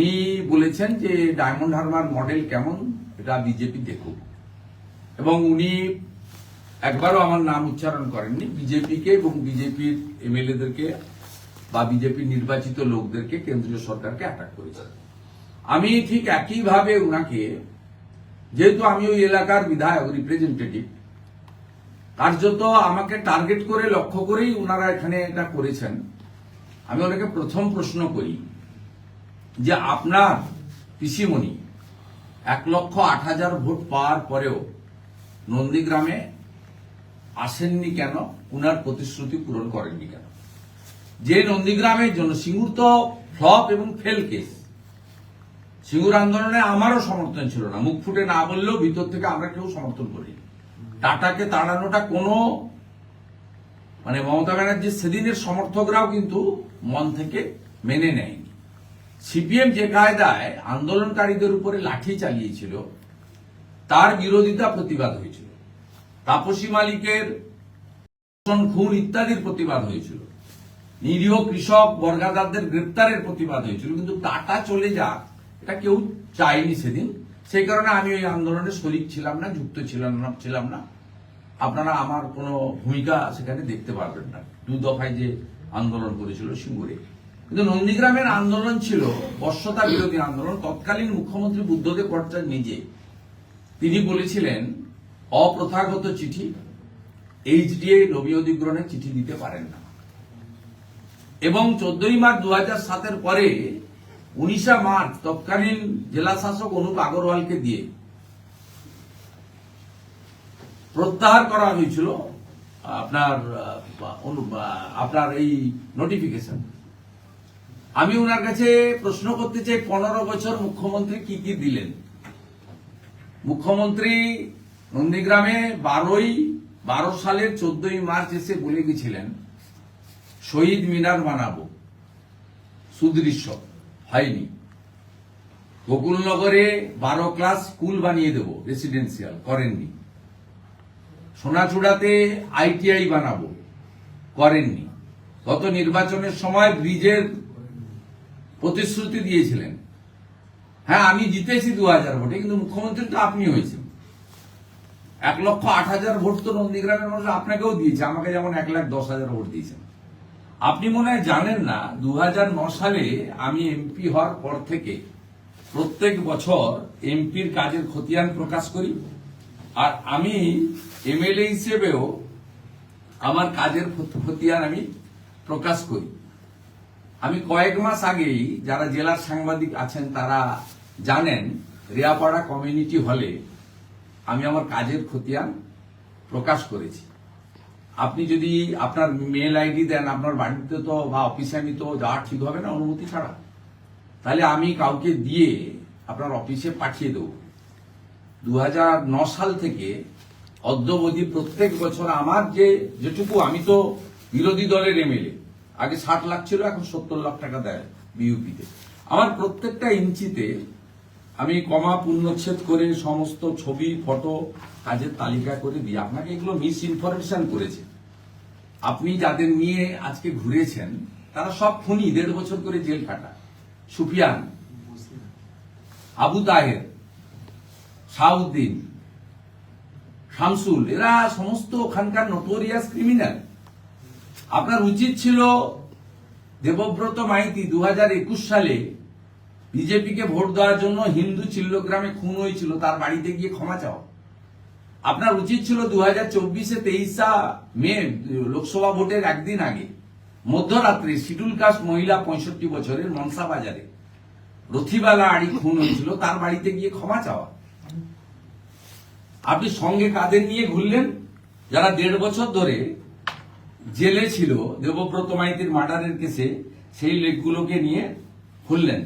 উনি বলেছেন যে ডায়মন্ড হারবার মডেল কেমন এটা বিজেপি দেখুক, এবং উনি একবারও আমার নাম উচ্চারণ করেননি। বিজেপিকে এবং বিজেপির এমএলএদেরকে বা বিজেপি নির্বাচিত লোকদেরকে কেন্দ্রীয় সরকারকে অ্যাটাক করেছেন। আমি ঠিক একইভাবে উনাকে, যেহেতু আমি ওই এলাকার বিধায়ক রিপ্রেজেন্টেটিভ, কার্যত আমাকে টার্গেট করে লক্ষ্য করেই উনারা এখানে এটা করেছেন। আমি ওনাকে প্রথম প্রশ্ন করি যে আপনার পিসিমণি 1,08,000 ভোট পাওয়ার পরেও নন্দীগ্রামে আসেননি কেন, উনার প্রতিশ্রুতি পূরণ করেননি কেন? যে নন্দীগ্রামের জন্য সিঙ্গুর তো ফ্লপ এবং ফেল কেস, সিঙ্গুর আন্দোলনে আমারও সমর্থন ছিল না, মুখ ফুটে না বললেও ভিতর থেকে আমরা কেউ সমর্থন করি। টাটাকে তাড়ানোটা কোনো মমতা ব্যানার্জির সেদিনের সমর্থকরাও কিন্তু মন থেকে মেনে নেয়নি। সিপিএম যে কায়দায় আন্দোলনকারীদের উপরে লাঠি চালিয়েছিল তার বিরোধিতা প্রতিবাদ হয়েছিল, তাপসী মালিকের খুন ইত্যাদির প্রতিবাদ হয়েছিল, নিরীহ কৃষক বর্গাদারদের গ্রেপ্তারের প্রতিবাদ হয়েছিল, কিন্তু টাটা চলে যাক এটা কেউ চায়নি সেদিন। সেই কারণে আমি ওই আন্দোলনে শরিক ছিলাম না, যুক্ত ছিলাম না। আপনারা আমার কোনো ভূমিকা সেখানে দেখতে পারবেন না। 2 দফায় যে আন্দোলন করেছিল সিঙ্গুরে, কিন্তু নন্দীগ্রামের আন্দোলন ছিল বর্ষতা বিরোধী আন্দোলন। তৎকালীন মুখ্যমন্ত্রী বুদ্ধদেব ভট্টাচার্য নিজে তিনি বলেছিলেন অপ্রথাগত চিঠি এইচডিএ নবী অধিগ্রহণে চিঠি দিতে পারেন না, এবং 14ই মার্চ 2007-এর পরে 19 মার্চ তৎকালীন জেলা শাসক অনুপ আগরওয়ালকে দিয়ে প্রত্যাহার করা হয়েছিল আপনার এই নোটিফিকেশন। আমি ওনার কাছে প্রশ্ন করতে চাই, 15 বছর মুখ্যমন্ত্রী কি কি দিলেন? মুখ্যমন্ত্রী নন্দীগ্রামে 12 সালের 14ই মার্চ এসে বলে গেছিলেন শহীদ মিনার বানাবো, সুদৃশ্য হয়নি। গোকুলনগরে 12 ক্লাস স্কুল বানিয়ে দেব, রেসিডেন্সিয়াল, করেননি। সোনাচূড়াতে আইটিআই বানাবো, করেননি। গত নির্বাচনের সময় ব্রিজের প্রতিশ্রুতি দিয়েছিলেন। হ্যাঁ, আমি জিতেছি 2000 ভোটে, কিন্তু মুখ্যমন্ত্রী তো আপনি হয়েছেন। 1,08,000 ভোট তো নন্দীগ্রামের মানুষ আপনাকেও দিয়েছে, আমাকে যেমন 1,10,000 ভোট দিয়েছেন। আপনি মনে হয় জানেন না, 2009 সালে আমি এমপি হওয়ার পর থেকে প্রত্যেক বছর এমপির কাজের খতিয়ান প্রকাশ করি, আর আমি এমএলএ হিসেবেও আমার কাজের খতিয়ান আমি প্রকাশ করি। আমি কয়েক মাস আগেই, যারা জেলার সাংবাদিক আছেন তারা জানেন, রেয়াপাড়া কমিউনিটি হলে আমি আমার কাজের খতিয়ান প্রকাশ করেছি। আপনি যদি আপনার মেল আইডি দেন, আপনার বাড়িতে তো বা অফিসে আমি তো যাওয়া ঠিক হবে না অনুমতি ছাড়া, তাহলে আমি কাউকে দিয়ে আপনার অফিসে পাঠিয়ে দেব। 2009 সাল থেকে অদ্যবধি প্রত্যেক বছর আমার যেটুকু, আমি তো বিরোধী দলের এমএলএ, আগে 60 লাখ ছিল, এখন 70 লাখ টাকা দেয় বিইউপিতে। আমার প্রত্যেকটা ইঞ্চিতে আমি কমা পূর্ণচ্ছেদ করে সমস্ত ছবি, ফটো, কাজের তালিকা করে দিই। আপনাকে এগুলো মিস ইনফরমেশন করেছে। আপনি যাদের নিয়ে আজকে ঘুরেছেন তারা সব খুনি, 1.5 বছর করে জেল কাটা। সুফিয়ান, আবু তাহের, শাহউদ্দিন, শামসুল, এরা সমস্ত ওখানকার নোটোরিয়াস ক্রিমিনাল। আপনার উচিত ছিল দেবব্রত মাইতি 2021 সালে বিজেপিকে ভোট দেওয়ার জন্য হিন্দু চিল্লগ্রামে খুন হয়েছিল, তার বাড়িতে গিয়ে ক্ষমা চাও। আপনার উচিত ছিল 2024-এ 23 মে লোকসভা ভোটের একদিন আগে মধ্যরাত্রে শিডিউল কাস্ট মহিলা 65 বছরের মনসা বাজারে রথিবালা আড়ি খুন হয়েছিল, তার বাড়িতে গিয়ে ক্ষমা চাওয়া। আপনি সঙ্গে কাদের নিয়ে ঘুরলেন? যারা 1.5 বছর ধরে জেলে ছিল দেবব্রত মাইতির মার্ডারের কেসে, সেই লোকগুলোকে নিয়ে ঘুরলেন।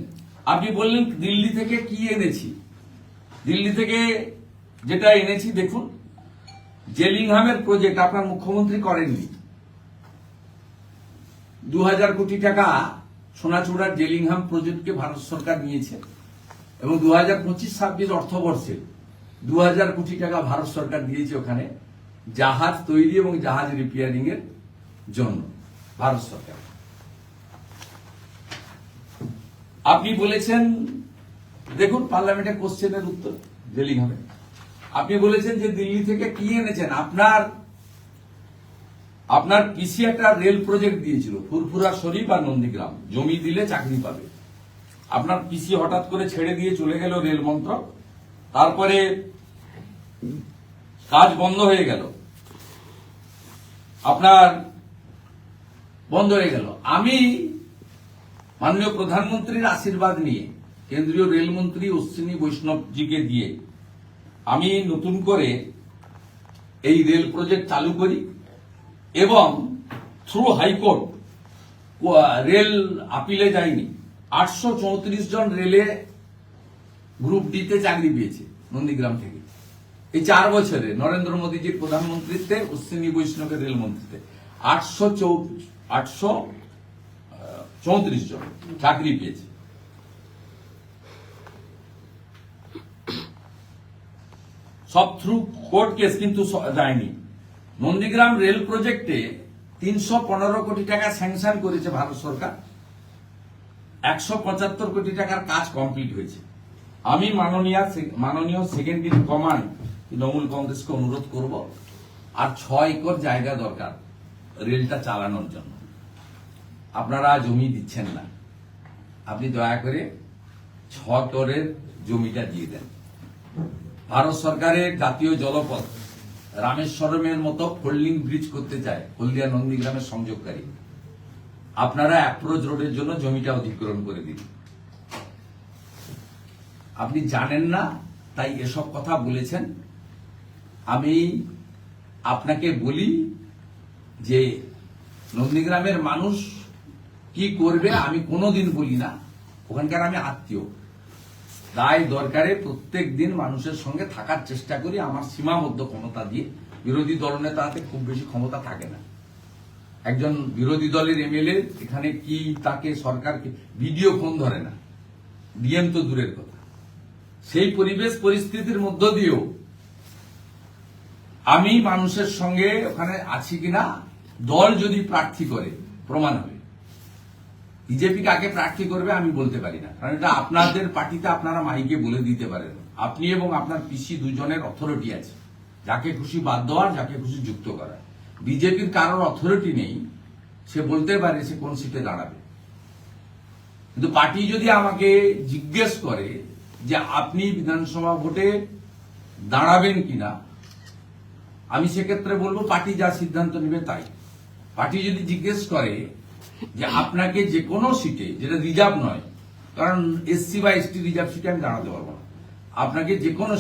আপনি বললেন দিল্লি থেকে কি এনেছি। দিল্লি থেকে যেটা এনেছি দেখুন, জেলিংহামের প্রজেক্ট আপনার মুখ্যমন্ত্রী করেননি। 2000 কোটি টাকা সোনাচূড়ার জেলিংহাম প্রজেক্টকে ভারত সরকার নিয়েছে, এবং 2025-26 অর্থবর্ষে 2000 কোটি টাকা ভারত সরকার দিয়েছে ওখানে জাহাজ তৈরি এবং জাহাজ রিপেয়ারিং এর জন্য ভারত সরকার। আপনি বলেছেন, দেখুন পার্লামেন্টে কোশ্চেনের উত্তর ডেলিং হবে। আপনি বলেছেন যে দিল্লি থেকে কি এনেছেন, আপনার পিসি একটা রেল প্রজেক্ট দিয়েছিল ফুরফুরা শরীফ আর নন্দীগ্রাম, জমি দিলে চাকরি পাবে। আপনার পিসি হঠাৎ করে ছেড়ে দিয়ে চলে গেল রেল মন্ত্রক, তারপরে কাজ বন্ধ হয়ে গেল, আপনার বন্ধ হয়ে গেল। আমি মাননীয় প্রধানমন্ত্রীর আশীর্বাদ নিয়ে কেন্দ্রীয় রেলমন্ত্রী অশ্বিনী বৈষ্ণবজিকে দিয়ে আমি নতুন করে এই রেল প্রজেক্ট চালু করি এবং থ্রু হাইকোর্ট রেল আপিলে যায়নি। 834 জন রেলে গ্রুপ ডিতে চাকরি পেয়েছে নন্দীগ্রাম থেকে এই 4 বছরে নরেন্দ্র মোদীজির প্রধানমন্ত্রীত্বে, অশ্বিনী বৈষ্ণবের রেলমন্ত্রীতে 834 জন চাকরি পেয়েছে। সব থ্রু কোর্ট কেস, কিন্তু যায়নি। নন্দীগ্রাম রেল প্রজেক্টে 315 কোটি টাকা স্যাংশন করেছে ভারত সরকার, 175 কোটি টাকার কাজ কমপ্লিট হয়েছে। আমি মাননীয় সেকেন্ড ইন কমান্ড তৃণমূল কংগ্রেসকে অনুরোধ করব, আর 6 একর জায়গা দরকার রেলটা চালানোর জন্য। আপনারা জমি দিচ্ছেন না, আপনি দয়া করে 6 একরের জমিটা দিয়ে দেন। ভারত সরকারের জাতীয় জলপথ রামেশ্বরমের মতো ফোল্ডিং ব্রিজ করতে চায় হলদিয়া নন্দীগ্রামের সংযোগকারী। আপনারা অ্যাপ্রোচ রোডের জন্য জমিটা অধিগ্রহণ করে দিন। আপনি জানেন না তাই এসব কথা বলেছেন। আমি আপনাকে বলি যে নন্দীগ্রামের মানুষ কি করবে আমি কোনোদিন বলি না, ওখানকার আমি আত্মীয়, তাই দরকারে প্রত্যেক দিন মানুষের সঙ্গে থাকার চেষ্টা করি আমার সীমাবদ্ধ ক্ষমতা দিয়ে। বিরোধী দলনেতাতে খুব বেশি ক্ষমতা থাকে না। একজন বিরোধী দলের এমএলএ এখানে কি তাকে সরকারকে ভিডিও ফোন ধরে না, ডিএম তো দূরের কথা। সেই পরিবেশ পরিস্থিতির মধ্য দিয়েও আমি মানুষের সঙ্গে ওখানে আছি কিনা, দল যদি প্রার্থী করে প্রমাণ হবে। বিজেপি কাকে প্রার্থী করবে আমি বলতে পারি না, কারণ এটা আপনাদের পার্টিতে আপনারা মাইকে বলে দিতে পারেন। আপনি এবং আপনার পিসি দুজনের অথরিটি আছে, যাকে খুশি বাদ দেওয়ার, যাকে খুশি যুক্ত করার। বিজেপির কারোর অথরিটি নেই, সে বলতে পারে সে কোন সিটে দাঁড়াবে। কিন্তু পার্টি যদি আমাকে জিজ্ঞেস করে যে আপনি বিধানসভা ভোটে দাঁড়াবেন কিনা, আমি সেক্ষেত্রে বলবো পার্টি যা সিদ্ধান্ত নেবে তাই। পার্টি যদি জিজ্ঞেস করে যে আপনাকে যে কোনো সিটে, যেটা রিজার্ভ নয়, কারণ এসসি বা এসটি রিজার্ভ সিটে আমি দাঁড়াতে পারবো না, আপনাকে যে কোনো